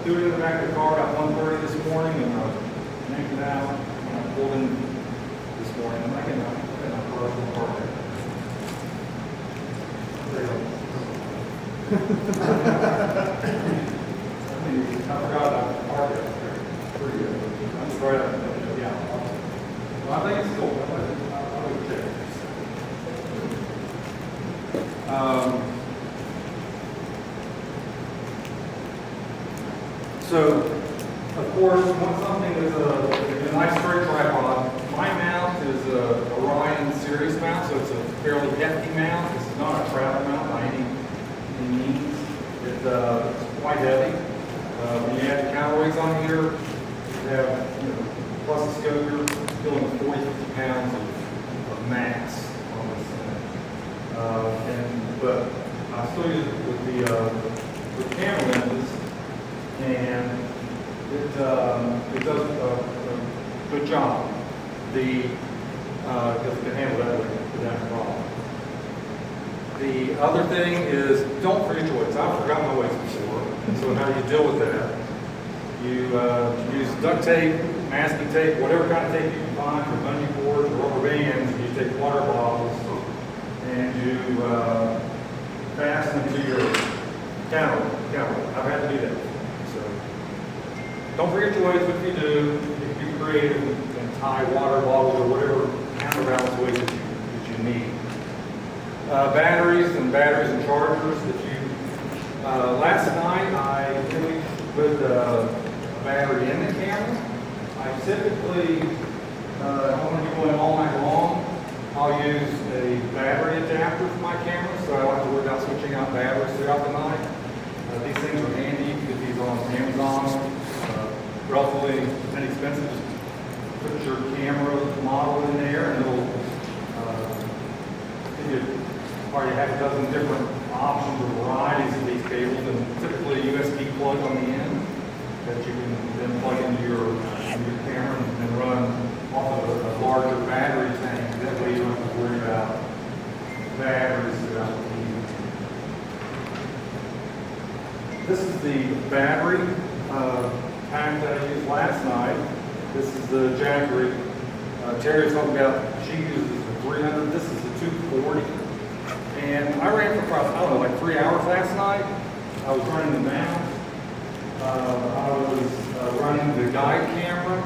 threw it in the back of the car about 1:30 this morning, and I yanked it out, and I pulled in this morning. I'm not getting my personal car there. I forgot about the park up there. Pretty good. I'm just right up there. Yeah. Well, I think it's cool. I would check. So, of course, want something with a nice straight tripod. My mount is a Orion series mount, so it's a fairly hefty mount. This is not a travel mount by any means. It's quite heavy. When you add the counterweights on here, you have, plus the scope, you're dealing with 40, 50 pounds of mass on this thing. But I still use it with the camera lenses, and it does a good job. Because it can handle that without problem. The other thing is, don't forget your weights. I forgot my weights before, and so how do you deal with that? You use duct tape, masking tape, whatever kind of tape you can find for bungee cords or rubber bands. You take water bottles and you fasten them to your counter. I've had to do that. So don't forget your weights. If you do, if you create and tie water bottles or whatever counterbalance weights that you need. Batteries and chargers. Last night I really put a battery in the camera. I typically, I'm going to be going all night long. I'll use a battery adapter for my camera, so I don't have to worry about switching out batteries throughout the night. These things are handy. You can get these on Amazon. Relatively inexpensive. Just put your camera model in there, and it'll give you probably half a dozen different options or varieties of these cables, and typically a USB plug on the end that you can then plug into your camera and run off of a larger battery tank. That way you don't have to worry about batteries throughout the evening. This is the battery pack that I used last night. This is the Jackery. Terry was talking about, she uses the 300. This is the 240. And I ran for probably, I don't know, like 3 hours last night. I was running the mount. I was running the guide camera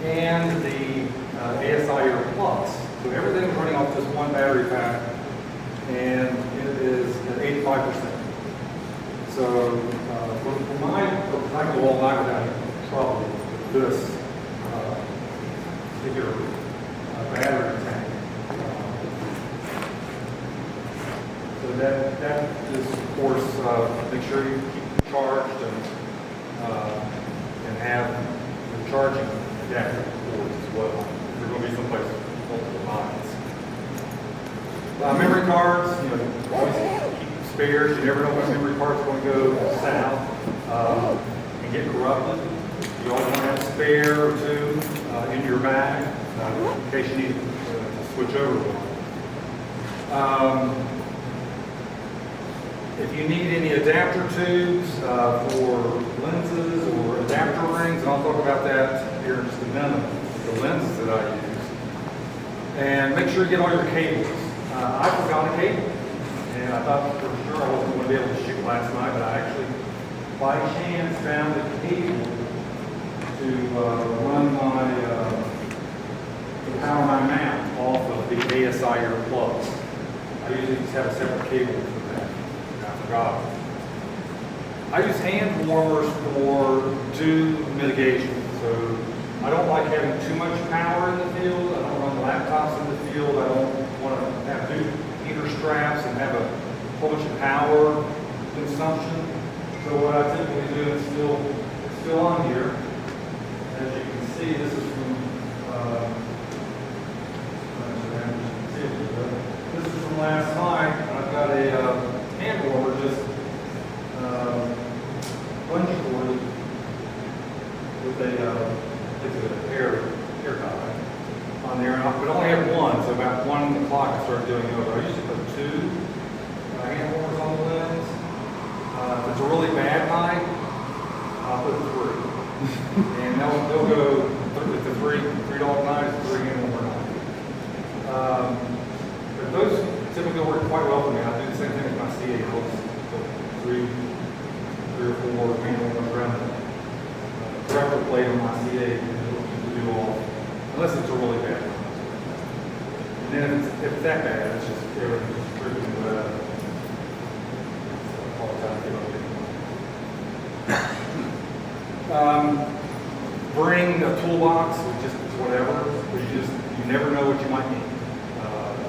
and the ASI Air Plus. So everything is running off this one battery pack, and it is at 85%. So for my, I can go all night without any trouble with this particular battery tank. So that is, of course, make sure you keep charged and have the charging adapter cords as well. If you're going to be someplace multiple lines. Memory cards, always keep spares. You never know when memory card's going to go south and get corrupted. You always want to have a spare or two in your bag in case you need to switch over. If you need any adapter tubes for lenses or adapter rings, and I'll talk about that here in just a minute, the lenses that I use. And make sure you get all your cables. I forgot a cable, and I thought for sure I wasn't going to be able to shoot last night, but I actually, by chance, found a cable to run to power my mount off of the ASI Air Plus. I usually just have a separate cable for that. I forgot. I use hand warmers for dew mitigation. So I don't like having too much power in the field. I don't run laptops in the field. I don't want to have dew heater straps and have a whole bunch of power consumption. So what I typically do is still on here. As you can see, this is from last night. I've got a hand warmer just bungee cord with a hair tie on there, but I only have one. So about 1 o'clock I started doing it over. I usually put 2 hand warmers on the lens. If it's a really bad night, I'll they'll go with the $3 knives, 3 and 1 knife. But those typically work quite well for me. I do the same thing with my CA hooks. Three or four handles around the corrector plate on my CA to do all, unless it's a really bad one. And then if it's that bad, it's just everything just dripping wet. All the time. Bring a toolbox with just whatever, but you never know what you might need.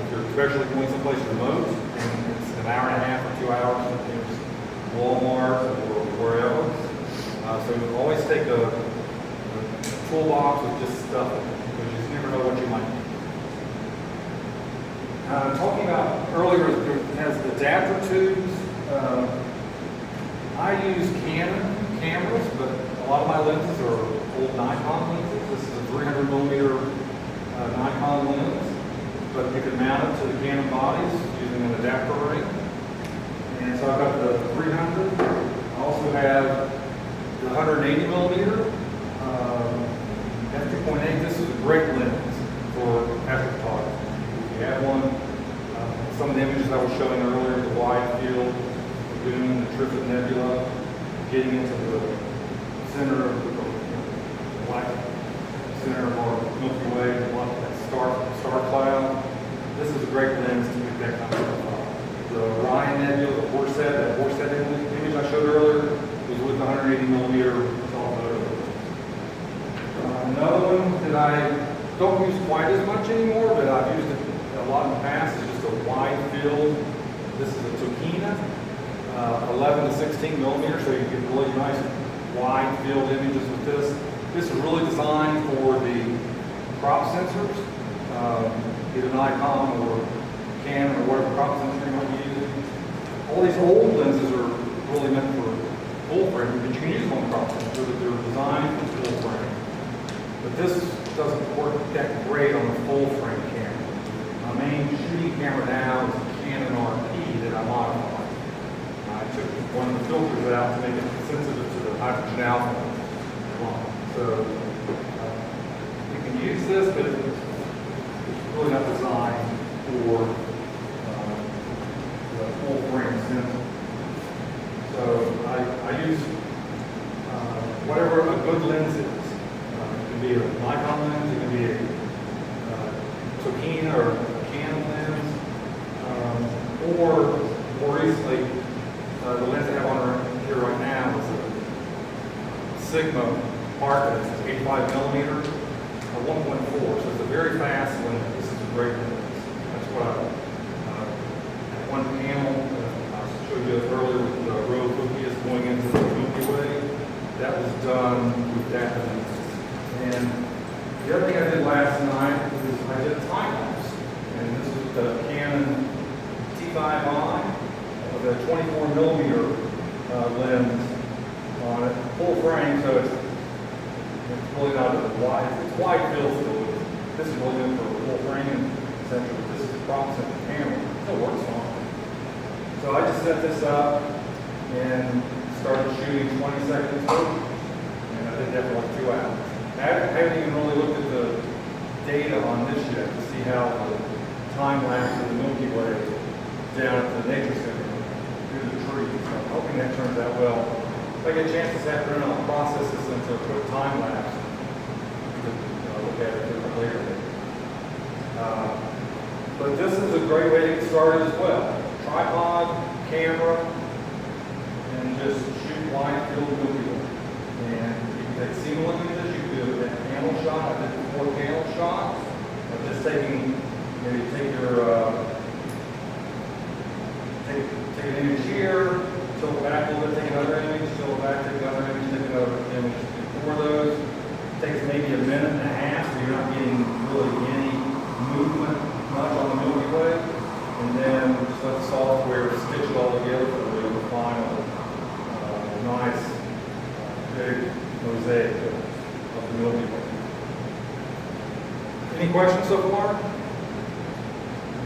If you're especially going someplace remote and it's an hour and a half or 2 hours, there's Walmart or wherever. So you always take a toolbox with just stuff because you just never know what you might need. Talking about earlier, it has adapter tubes. I use Canon cameras, but a lot of my lenses are old Nikon lenses. This is a 300 millimeter Nikon lens, but you can mount it to the Canon bodies using an adapter ring. And so I've got the 300. I also have the 180 millimeter f2.8. This is a great lens for astrophotography. If you have one, some of the images I was showing earlier, the wide field, the Lagoon, the Trifid Nebula, getting into the center of the black center of our Milky Way, that star cloud. This is a great lens to make that kind of stuff. The Orion Nebula, the Horsehead, that Horsehead image I showed earlier was with 180 millimeter telephoto. Another one that I don't use quite as much anymore, but I've used it a lot in the past, is just a wide field. This is a Tokina, 11 to 16 millimeter, so you can get really nice wide field images with this. This is really designed for the crop sensors, either Nikon or Canon or whatever crop sensor you might be using. All these old lenses are really meant for full frame, but you can use them on crop sensors, but they're designed for full frame. But this doesn't work that great on a full frame camera. My main shooting camera now is a Canon RP that I modified. I took one of the filters out to make it sensitive to the hydrogen alpha. So you can use this, but it's really not designed for the full frame sensor. So I use whatever a good lens is. It can be a Nikon lens, it can be a Tokina or a Canon lens, or more recently, the lens I have on here right now is a Sigma Arc. It's 85 millimeter or 1.4, so it's a very fast lens. This is a great lens. That's what I one panel I showed you earlier with the row cookies going into the Milky Way. That was done with that lens. And the other thing I did last night is I did a time lapse, and this was the Canon T5i with a 24 millimeter lens on it, full frame, so it's really not as wide. It's wide field still. This is really good for a full frame sensor, but this is a crop sensor camera. It still works fine. So I just set this up and started shooting 20 seconds per, and I did that for like 2 hours. I haven't even really looked at the data on this yet to see how the time lapse of the Milky Way down at the nature center through the trees. So I'm hoping that turns out well. If I get a chance this afternoon, I'll process this into a quick time lapse. Look at it later. But this is a great way to get started as well. Tripod, camera, and just shoot wide field Milky Way. And you can take single images, you can do a panel shot. I did 4 panel shots. Of just taking, you take your take an image here, tilt back a little bit, take another image, tilt back, take another image, take another image. For those, it takes maybe a minute and a half, so you're not getting really any movement much on the Milky Way. And then just let the software stitch it all together for the final nice big mosaic of the Milky Way. Any questions so far?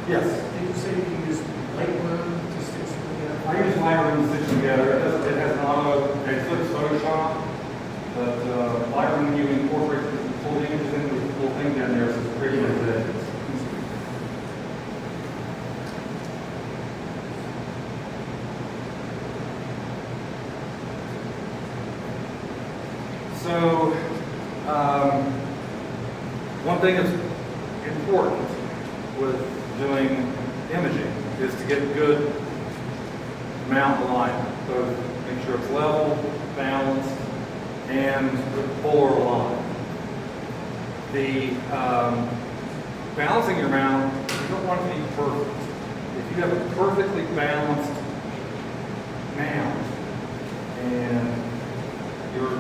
Yes. Did you say you use Lightroom to stitch together? I use Lightroom to stitch together. It has an auto, it flips Photoshop. But Lightroom, when you incorporate the full images into the little thing down there, so it's pretty good that it's easy. So, one thing that's important with doing imaging is to get good mount alignment. So make sure it's level, balanced, and polar aligned. The balancing your mount, you don't want it to be perfect. If you have a perfectly balanced mount and your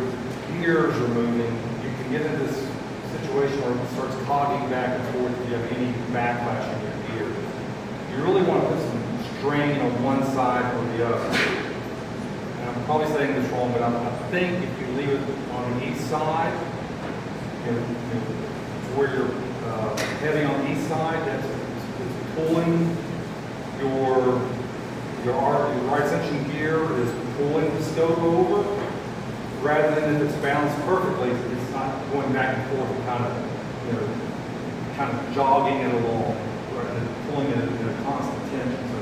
gears are moving, you can get into this situation where it starts cogging back and forth if you have any backlash in your gears. You really want to put some strain on one side or the other. And I'm probably saying this wrong, but I think if you leave it on the east side, where you're heavy on the east side, it's pulling your right section gear is pulling the scope over, rather than if it's balanced perfectly, it's not going back and forth and kind of jogging it along, rather than pulling it in a constant tension. So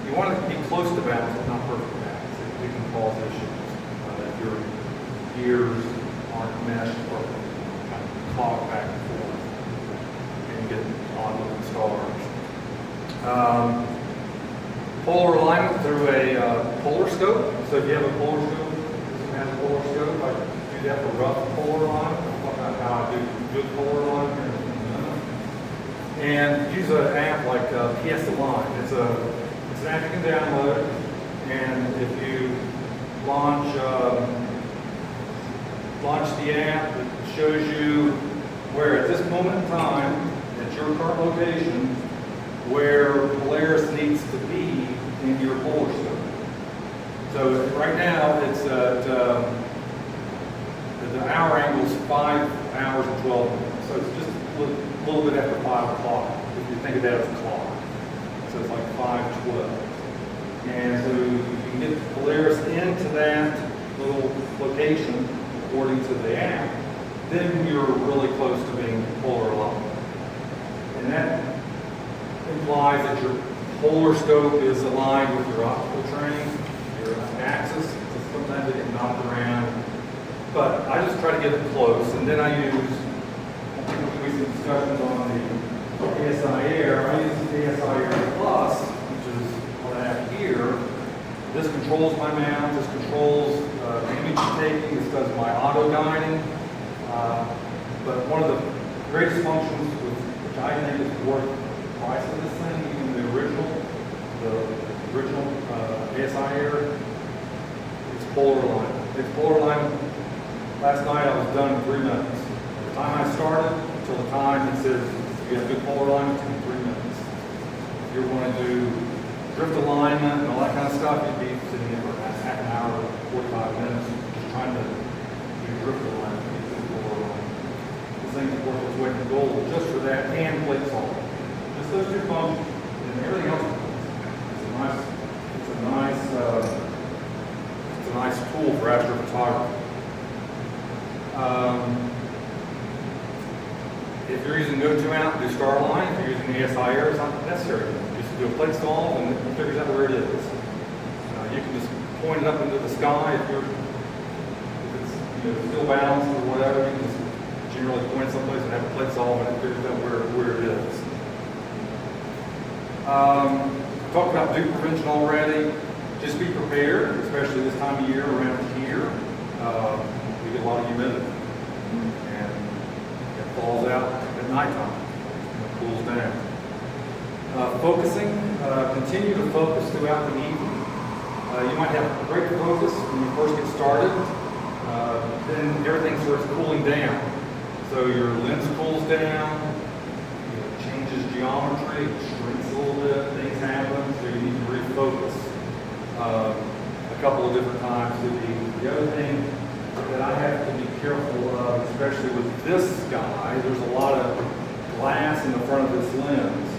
you want it to be close to balance, but not perfect balance. It can cause issues if your gears aren't meshed perfectly, kind of cog back and forth, and you get odd-looking stars. Polar alignment through a polar scope. So if you have a polar scope, has a polar scope, I do that for rough polar alignment. I'll talk about how I do good polar alignment here in a minute. And use an app like PS Align. It's an app you can download, and if you launch the app, it shows you where at this moment in time, at your current location, where Polaris needs to be in your polar scope. So right now, it's at the hour angle is 5 hours and 12 minutes. So it's just a little bit after 5 o'clock, if you think of that as a clock. So it's like 5:12. And so if you can get Polaris into that little location, according to the app, then you're really close to being polar aligned. And that implies that your polar scope is aligned with your optical train, your axis. So sometimes they get knocked around, but I just try to get it close, and then I use, I think we some discussions on the ASI Air. I use the ASI Air Plus, which is what I have here. This controls my mount, this controls image taking, this does my auto guiding. But one of the greatest functions, which I think is worth the price of this thing, even the original ASI Air, it's polar alignment. It's polar alignment. Last night I was done in 3 minutes. From the time I started until the time it says you have good polar alignment, it's in 3 minutes. If you're going to do drift alignment and all that kind of stuff, you'd be sitting there for half an hour, 45 minutes, just trying to do drift alignment, get good polar alignment. This thing's worth its weight in gold just for that, and plate solving. Just those two functions, and everything else. It's a nice tool for astrophotography. If you're using go-to mount, do Starline. If you're using ASI Air, it's not necessary. You just do a plate solve and it figures out where it is. You can just point it up into the sky if it's still balanced or whatever. You can just generally point it someplace and have a plate solve and it figures out where it is. Talked about dew prevention already. Just be prepared, especially this time of year around here. We get a lot of humidity, and it falls out at nighttime and it cools down. Focusing, continue to focus throughout the evening. You might have great focus when you first get started, then everything starts cooling down. So your lens cools down, it changes geometry, it shrinks a little bit, things happen, so you need to refocus a couple of different times. The other thing that I have to be careful of, especially with this guy, there's a lot of glass in the front of this lens.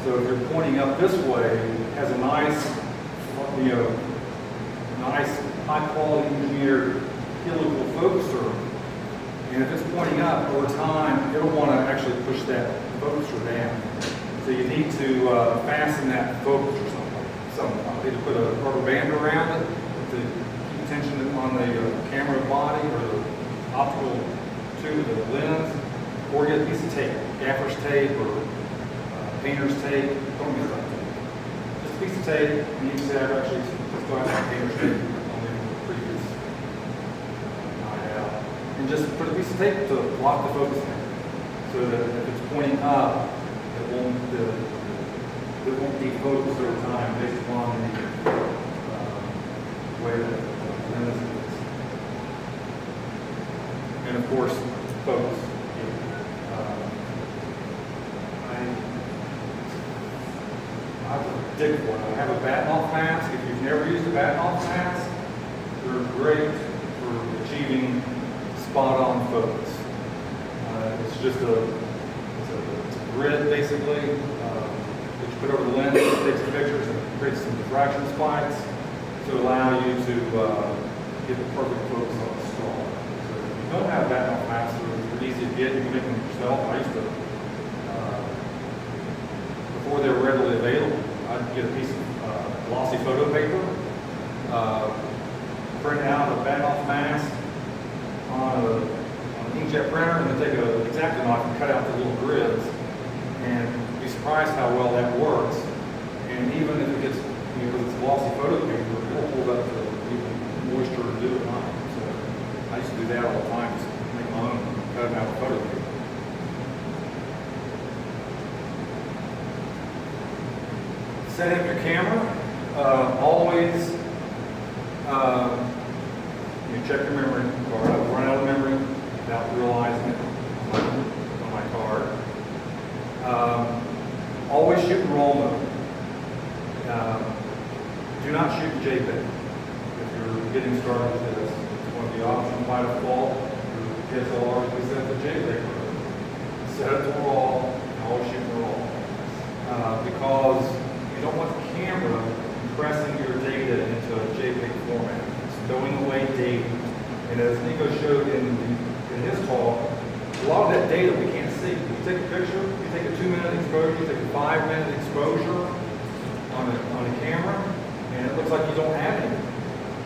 So if you're pointing up this way, it has a nice high quality engineered helical focuser. And if it's pointing up over time, it'll want to actually push that focuser down. So you need to fasten that focuser somehow. Either put a rubber band around it to keep tension on the camera body or the optical tube of the lens, or get a piece of tape, gaffer's tape or painter's tape. Don't use that tape. Just a piece of tape, and you can say I've actually still have that painter's tape on the previous night out. And just put a piece of tape to lock the focus in, so that if it's pointing up, it won't defocus over time based upon the way that the lens is. And of course, focus. I have a dig for it. I have a batten-off mask. If you've never used a batten-off mask, they're great for achieving spot-on focus. It's just it's a grid basically that you put over the lens, it takes the pictures and creates some diffraction spikes to allow you to get the perfect focus on the star. So if you don't have batten-off masks, they're easy to get. You can make them yourself. I used to. Before they were readily available, I'd get a piece of glossy photo paper, print out a batten-off mask on an inkjet printer, and then take an X-Acto knife and cut out the little grids, and be surprised how well that works. And even if it gets, because it's glossy photo paper, it'll hold up to even moisture to do at night. So I used to do that all the time, just make my own, cut out photo paper. Setting up your camera, always you check your memory card. I run out of memory without realizing it on my card. Always shoot in roll mode. Do not shoot JPEG. If you're getting started with this, it's one of the options by default. Your DSLR is set to JPEG mode. Set it to RAW, and always shoot in RAW. Because you don't want the camera compressing your data into a JPEG format. It's throwing away data. And as Nico showed in his talk, a lot of that data we can't see. You take a picture, you take a 2-minute exposure, you take a 5-minute exposure on a camera, and it looks like you don't have anything.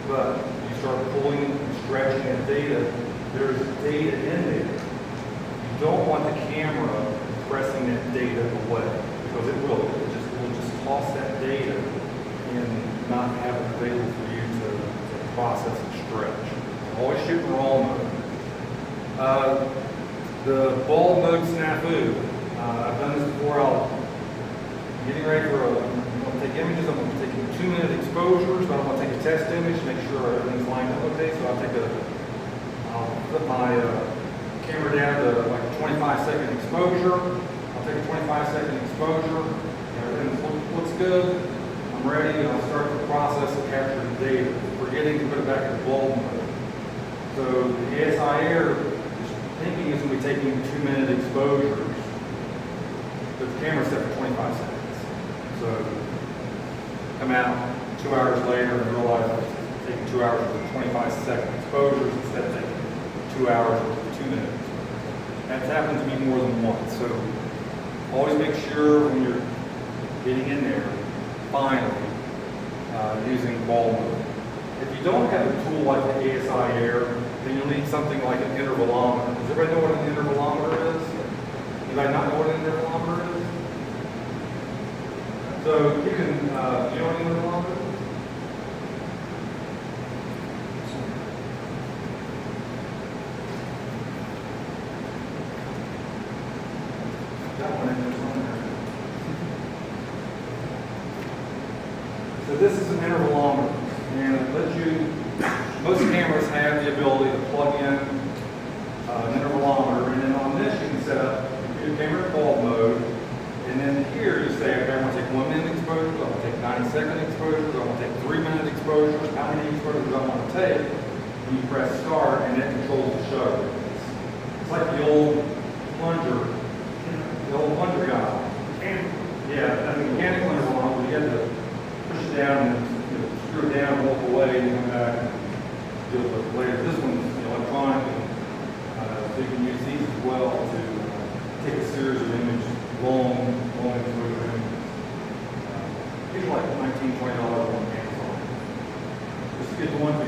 But you start pulling and stretching that data, there's data in there. You don't want the camera pressing that data away, because it will. We'll just toss that data and not have it available for you to process and stretch. Always shoot in raw mode. The bulb mode snafu. I've done this before. I'm getting ready for I'm going to take images. I'm going to be taking 2-minute exposures, but I'm going to take a test image, make sure everything's lined up okay. So I'll put my camera down to like a 25-second exposure. I'll take a 25-second exposure. Everything looks good. I'm ready, and I'll start the process of capturing the data, forgetting to put it back in the bulb mode. So the ASI Air is thinking it's going to be taking 2-minute exposures, but the camera's set for 25 seconds. So come out 2 hours later and realize I was taking 2 hours with 25-second exposures instead of taking 2 hours with 2-minute exposures. That's happened to me more than once. So always make sure when you're getting in there, finally, using bulb mode. If you don't have a tool like the ASI Air, then you'll need something like an intervalometer. Does everybody know what an intervalometer is? Anybody not know what an intervalometer is? So you can, you know what an intervalometer is? That one in there somewhere. So this is an intervalometer, and it lets you, most cameras have the ability to plug in an intervalometer, and then on this you can set up your camera bulb mode, and then here you say, okay, I want to take 1-minute exposures, I want to take 90-second exposures, I want to take 3-minute exposures, how many exposures I want to take, and you press start, and it controls the shutter. It's like the old plunger guy. Yeah, that's a mechanical intervalometer. You have to push it down and screw it down, walk away, and come back and deal with it later. This one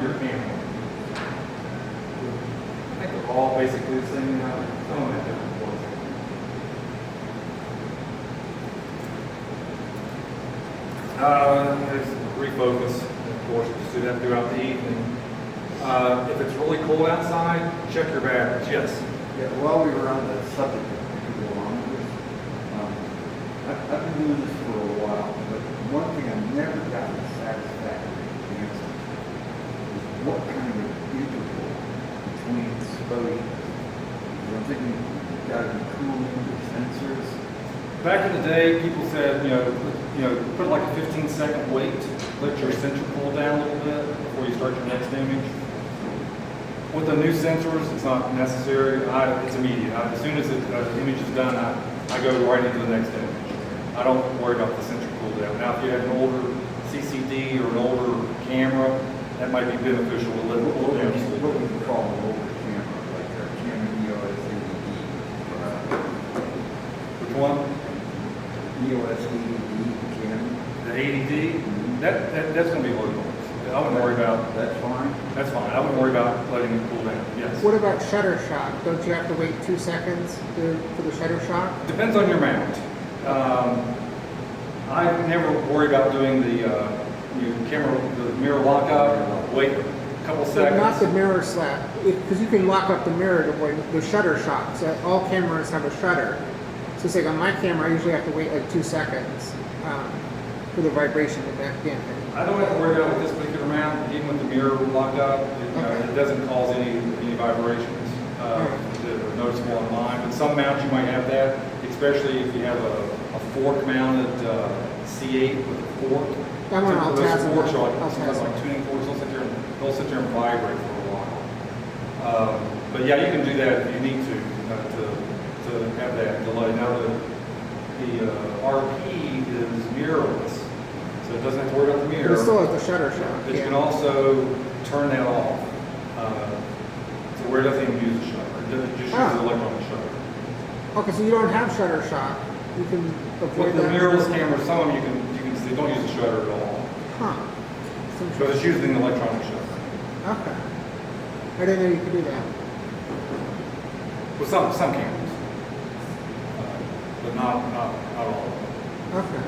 your camera. I think they're all basically the same now. Some of them have different ones. There's refocus, of course, just do that throughout the evening. If it's really cold outside, check your batteries, yes. Yeah, while we were on the subject of kilometers, I've been doing this for a while, but one thing I've never gotten a satisfactory answer is what kind of interval between exposures. I'm thinking you've got to be cooling the sensors. Back in the day, people said, put like a 15-second wait, let your sensor cool down a little bit before you start your next image. With the new sensors, it's not necessary. It's immediate. As soon as the image is done, I go right into the next image. I don't worry about the sensor cool down. Now, if you have an older CCD or an older camera, that might be beneficial to let it cool down. What would you call an older camera, like a Canon EOS ADD? Which one? EOS ADD Canon. The ADD? That's going to be low noise. I wouldn't worry about. That's fine. That's fine. I wouldn't worry about letting it cool down. Yes. What about shutter shock? Don't you have to wait 2 seconds for the shutter shock? Depends on your mount. I never worry about doing the mirror lockup. Wait a couple But seconds. not the mirror slap, because you can lock up the mirror to avoid the shutter shock. So all cameras have a shutter. So it's like on my camera, I usually have to wait like 2 seconds for the vibration to dampen. I don't have to worry about with this particular mount, even with the mirror locked up. It doesn't cause any vibrations that are noticeable on mine. But some mounts you might have that, especially if you have a fork-mounted C8 with a fork. I'm on Those Altasm. forks are like tuning forks. They'll sit there and vibrate for a while. But yeah, you can do that if you need to have that delay. Now the RP is mirrorless. So it doesn't have to worry about the mirror. But it still has the shutter shock. But you can also turn that off. So where it doesn't even use the shutter. It just uses the electronic shutter. Okay, so you don't have shutter shock. You can avoid With the that. mirrorless cameras, some of them you can see don't use the shutter at all. Huh. But it's using the electronic shutter. Okay. I didn't know you could do that. With some cameras. But not all. Okay.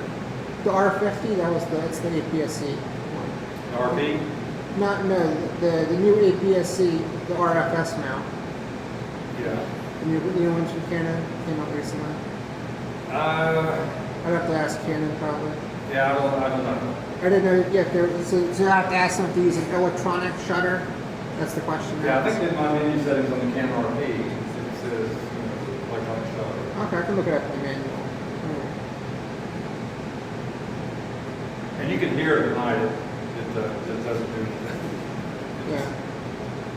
The R50, that's the APS-C one. The RP? The new APS-C, the RFS mount. Yeah. The new ones from Canon came out recently. I'd have to ask Canon probably. Yeah, I don't know. I didn't know yet. So I have to ask them if they use an electronic shutter. That's the question. Yeah, I think in my menu settings on the Canon RP, it says electronic shutter. Okay, I can look it up in the manual. And you can hear it at night. It doesn't do anything. Yeah.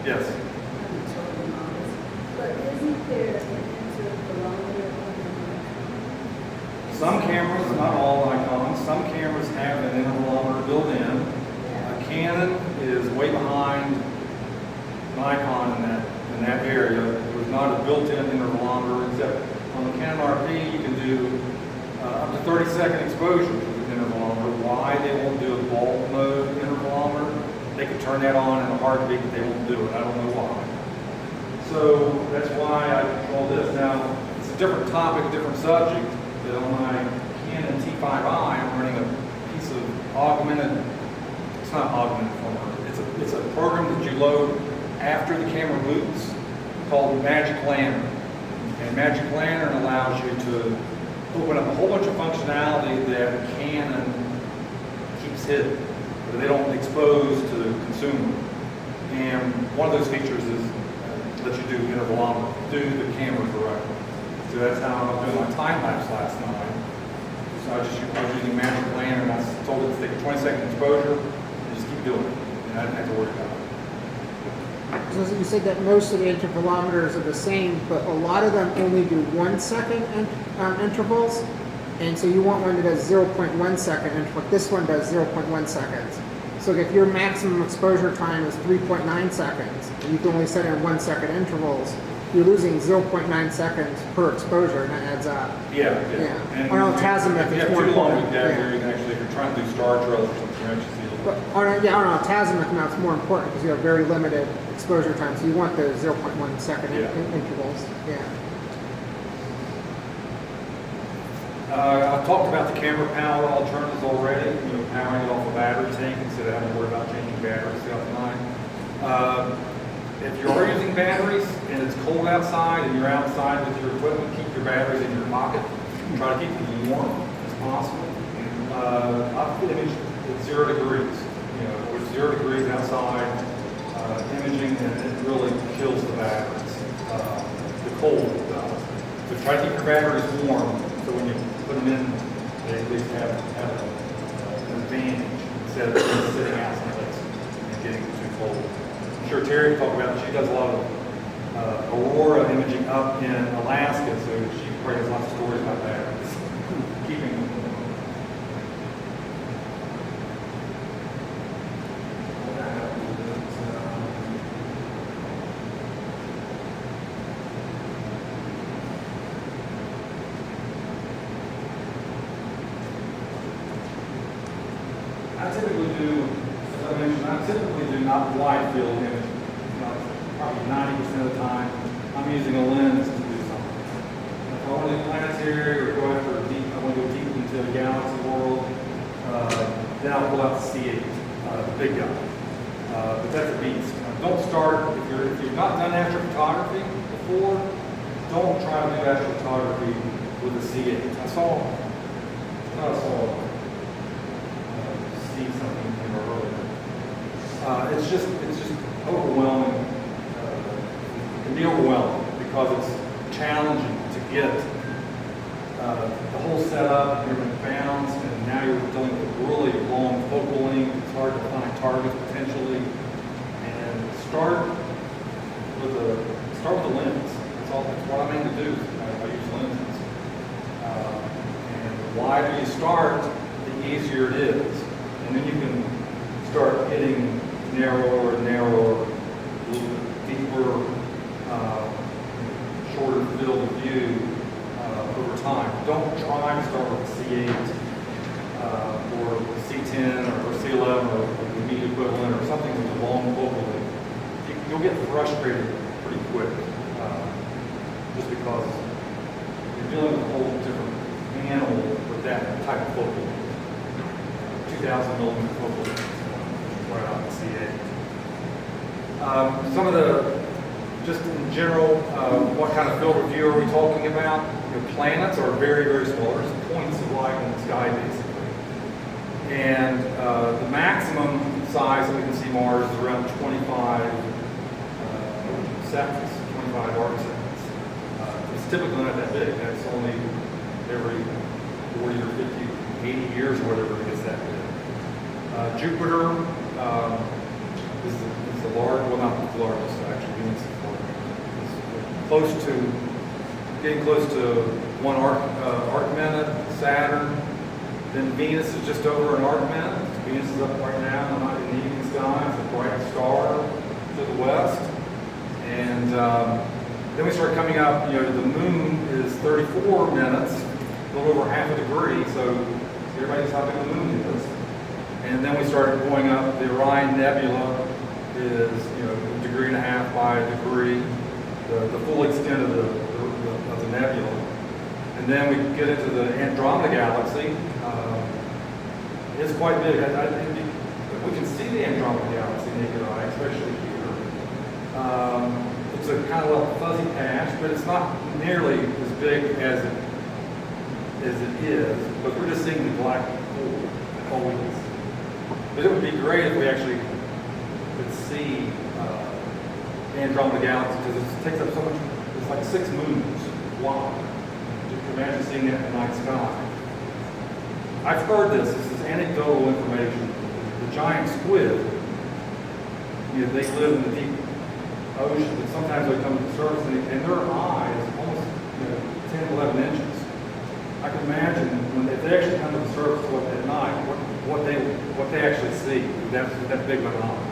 Yes. But isn't there an interpolarometer on Some cameras, not all Nikons, some cameras have an intervalometer built in. A Canon is way behind Nikon in that area. There's not a built-in intervalometer, except on the Canon RP you can do up to 30-second exposures with an intervalometer. Why they won't do a bulk mode intervalometer? They could turn that on in a heartbeat, but they won't do it. I don't know why. So that's why I control this. Now, it's a different topic, a different subject, but on my Canon T5i, I'm running a piece of augmented, it's not augmented firmware, it's a program that you load after the camera boots called Magic Lantern. And Magic Lantern allows you to open up a whole bunch of functionality that Canon keeps hidden, but they don't expose to the consumer. And one of those features is let you do intervalometer, do the camera directly. So that's how I was doing my time lapse last night. So I was using Magic Lantern, and I told it to take a 20-second exposure and just keep doing it. And I didn't have to worry about it. So you said that most of the intervalometers are the same, but a lot of them only do 1 second intervals. And so you want one that does 0.1 second interval. This one does 0.1 seconds. So if your maximum exposure time is 3.9 seconds, and you can only set in 1 second intervals, you're losing 0.9 seconds per exposure, and that adds up. Yeah. Yeah. And On Altasm, if you it's have more too long, important. you Yeah. can actually, if you're trying to do star trails or something, you actually see a But on a azimuth now, it's more important because you have very limited exposure time, so you want those 0.1 second Yeah. intervals. Yeah. I've talked about the camera power alternatives already, powering it off a battery tank instead of having to worry about changing batteries throughout the night. If you are using batteries and it's cold outside and you're outside with your equipment, keep your batteries in your pocket. Try to keep them warm as possible. I've imaged at 0 degrees. With 0 degrees outside, imaging, and it really kills the batteries. The cold does. So try to keep your batteries warm so when you put them in, they at least have an advantage instead of just sitting out someplace and getting too cold. I'm sure Terry will talk about it. She does a lot of aurora imaging up in Alaska, so she probably has lots of stories about batteries. Keeping them warm. I typically do not wide field imaging. Probably 90% of the time, I'm using a lens to do something. If I want to do planetary or go after I want to go deep into the galaxy world, then I'll pull out the C8, the big guy. But that's a beast. Don't start, if you've not done astrophotography before, don't try to do astrophotography with the C8. I saw see something earlier. It's just overwhelming. It can be overwhelming because it's challenging to get the whole setup, everything balanced, and now you're dealing with really long focal length. It's hard to find targets potentially. And start with a lens. That's what I mean to do. I use lenses. And the wider you start, the easier it is. And then you can start getting narrower and narrower, a little bit deeper, shorter field of view over time. Don't try to start with a C8 or C10 or C11 or the meat equivalent or something with a long focal length. You'll get frustrated pretty quick just because you're dealing with a whole different animal with that type of focal length. 2,000 millimeter focal length, right on the C8. Some of the, just in general, what kind of field of view are we talking about? Planets are very, very small. There's points of light in the sky, basically. And the maximum size that we can see Mars is around 25 seconds, 25 arc seconds. It's typically not that big. That's only every 40 or 50, 80 years or whatever it gets that big. Jupiter is the large, well, not the largest, actually, Venus is large. It's getting close to one arc minute. Saturn, then Venus is just over an arc minute. Venus is up right now in the evening sky. It's a bright star to the west. And then we start coming up, the moon is 34 minutes, a little over half a degree, so everybody knows how big the moon is. And then we started going up. The Orion Nebula is, a degree and a half by a degree, the full extent of the nebula. And then we get into the Andromeda Galaxy. It's quite big. We can see the Andromeda Galaxy naked eye, especially here. It's a kind of a fuzzy patch, but it's not nearly as big as it is. But we're just seeing the black hole. That's all we can see. But it would be great if we actually could see the Andromeda Galaxy, because it takes up so much. It's like 6 moons wide. You can imagine seeing that in the night sky. I've heard this is anecdotal information. The giant squid, they live in the deep ocean, but sometimes they come to the surface and their eye is almost 10, 11 inches. I can imagine if they actually come to the surface at night, what they actually see. That's big of an eye.